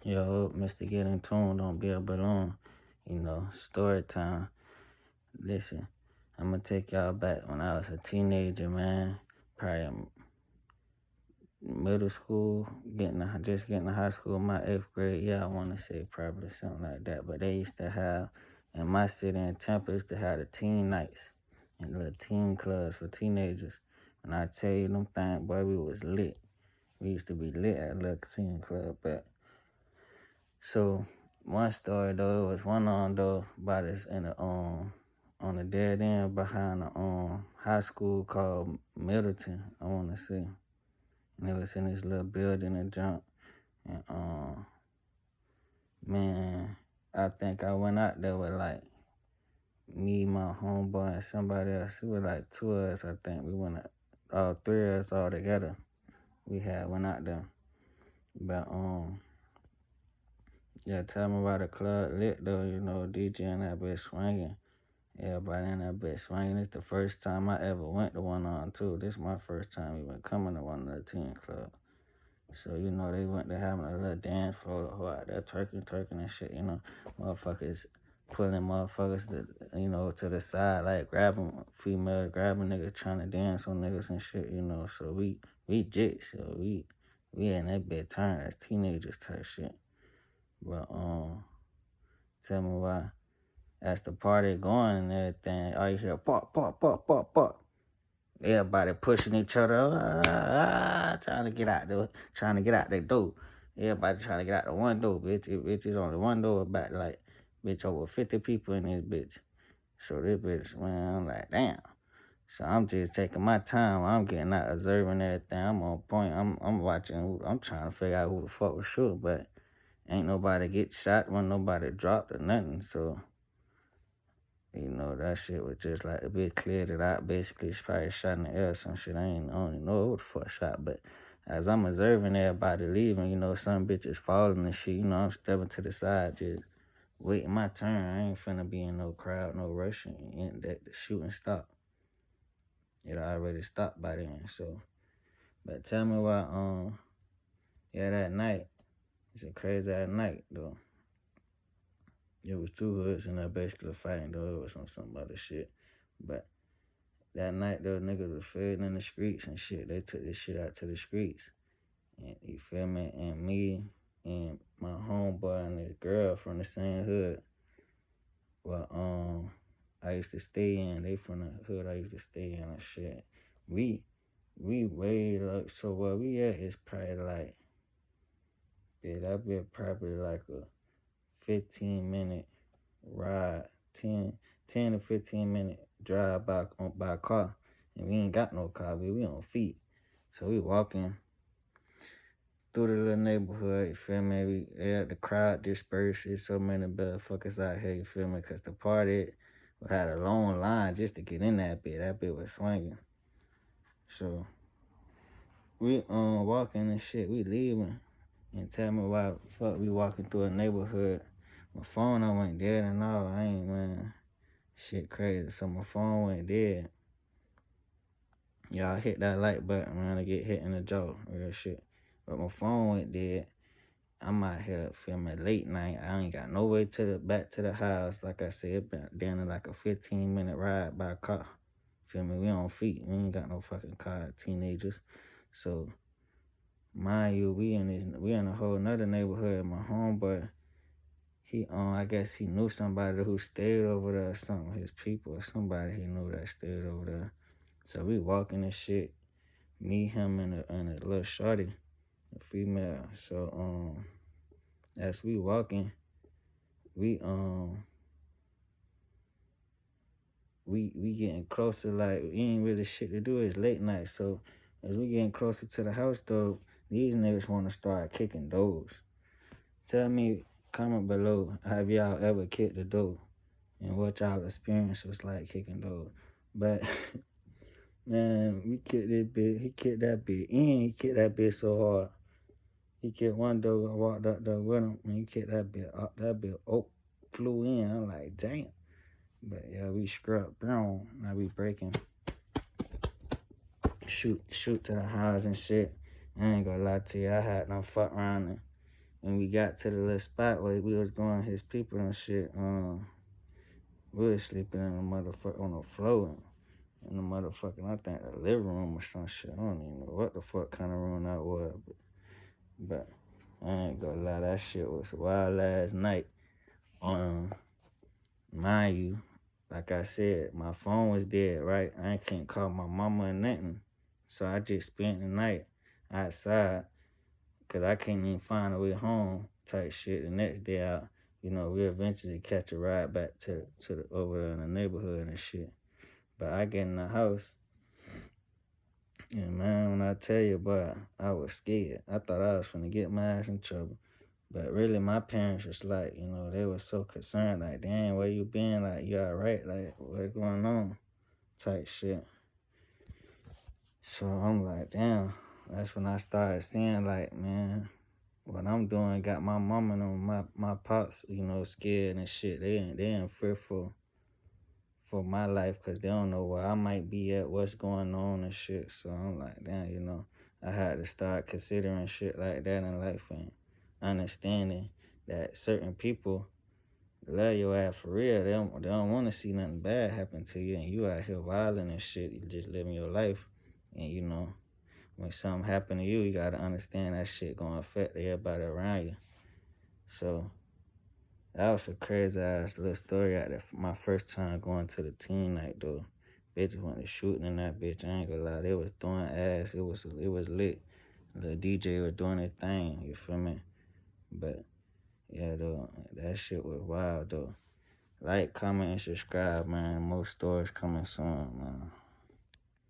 Yo, Mr. Get in Tune, don't be a balloon. Story time. Listen, I'm gonna take y'all back when I was a teenager, man. Probably in middle school, just getting to high school, my 8th grade. Yeah, I wanna say probably something like that. But they used to have in my city in Tampa used to have the teen nights and little teen clubs for teenagers. And I tell you them things, boy, we was lit. We used to be lit at little teen club, but so one story though, it was one on though by this in the on the dead end behind the high school called Middleton, I wanna say. And it was in this little building and junk. And man, I think I went out there with like me, my homeboy, and somebody else. It was like two of us, I think. We went out, all three of us all together. We had went out there. But yeah, tell me about the club lit though, DJ and that bitch swinging. Everybody in that bitch swinging. It's the first time I ever went to one on too. This is my first time even coming to one of the teen club. So, they went to having a little dance floor out there, twerking and shit, Motherfuckers pulling motherfuckers to the side, like grabbing female, grabbing niggas trying to dance on niggas and shit, So we jits, so we in that bit turn as teenagers type shit. But tell me why. As the party going and everything, all you hear pop, pop, pop, pop, pop. Everybody pushing each other, trying to get out the door. Everybody trying to get out the one door, bitch. Bitch is only one door back, like, bitch, over 50 people in this bitch. So this bitch, man, I'm like, damn. So I'm just taking my time. I'm getting out, observing everything. I'm on point. I'm watching. I'm trying to figure out who the fuck was shooting, but ain't nobody get shot when nobody dropped or nothing. So that shit was just like a bit cleared it out. Basically, she probably shot in the air or some shit. I don't even know who the fuck shot. But as I'm observing everybody leaving, some bitches falling and shit. I'm stepping to the side, just waiting my turn. I ain't finna be in no crowd, no rushing. And that the shooting stopped. It already stopped by then. So, but tell me why, that night, it's a crazy ass night, though. It was two hoods and that basically fighting, though. It was some other shit. But that night, those niggas was fed in the streets and shit. They took this shit out to the streets. And you feel me? And me and my homeboy and his girl from the same hood. Well, I used to stay in. They from the hood I used to stay in and shit. We way like, so where we at is probably like, yeah, that be probably like a 15-minute ride, 10 to 15-minute drive by car. And we ain't got no car, but we on feet. So we walking through the little neighborhood, you feel me? The crowd dispersed. There's so many motherfuckers out here, you feel me? Because the party had a long line just to get in that bit. That bit was swinging. So we walking and shit, we leaving. And tell me why the fuck we walking through a neighborhood. My phone I went dead and all. I ain't, man. Shit crazy. So my phone went dead. Y'all hit that like button, man, to get hit in the jaw. Real shit. But my phone went dead. I'm out here filming late night. I ain't got no way back to the house. Like I said, it been down to like a 15-minute ride by car. Feel me? We on feet. We ain't got no fucking car, teenagers. So mind you, we in a whole nother neighborhood. My homeboy, I guess he knew somebody who stayed over there or something, his people or somebody he knew that stayed over there. So we walking and shit. Me, him, and a little shorty, a female. So as we walking, we getting closer. Like we ain't really shit to do. It's late night. So as we getting closer to the house, though, these niggas want to start kicking doors. Tell me, comment below, have y'all ever kicked the door and what y'all experience was like kicking doors? But man, we kicked this bitch. He kicked that bitch. And he kicked that bitch so hard. He kicked one door. I walked up there with him, and he kicked that bitch up. That bitch flew in. I'm like, damn. But yeah, we scrubbed brown. Now we breaking. Shoot to the house and shit. I ain't gonna lie to you. I had no fuck around when we got to the little spot where we was going, his people and shit, we was sleeping in the motherfucker on the floor. In the motherfucking, I think the living room or some shit. I don't even know what the fuck kind of room that was. But I ain't gonna lie, that shit was wild last night. Mind you, like I said, my phone was dead, right? I can't call my mama or nothing. So I just spent the night outside because I can't even find a way home type shit. The next day out, we eventually catch a ride back to the over there in the neighborhood and shit. But I get in the house, and man, when I tell you, boy, I was scared. I thought I was finna get my ass in trouble. But really, my parents was like, they were so concerned, like, damn, where you been? Like, you all right? Like, what's going on? Type shit. So I'm like, damn. That's when I started seeing, like, man, what I'm doing got my mama and my pops, scared and shit. They ain't fearful for my life because they don't know where I might be at, what's going on and shit. So I'm like, damn, I had to start considering shit like that in life and understanding that certain people love your ass for real. They don't want to see nothing bad happen to you, and you out here wilding and shit. You just living your life, and when something happen to you, you gotta understand that shit gonna affect everybody around you. So that was a crazy ass little story out there. My first time going to the teen night though. Bitches went to shooting in that bitch. I ain't gonna lie, they was throwing ass. It was lit. The DJ was doing his thing. You feel me? But yeah, though, that shit was wild though. Like, comment, and subscribe, man. More stories coming soon, man.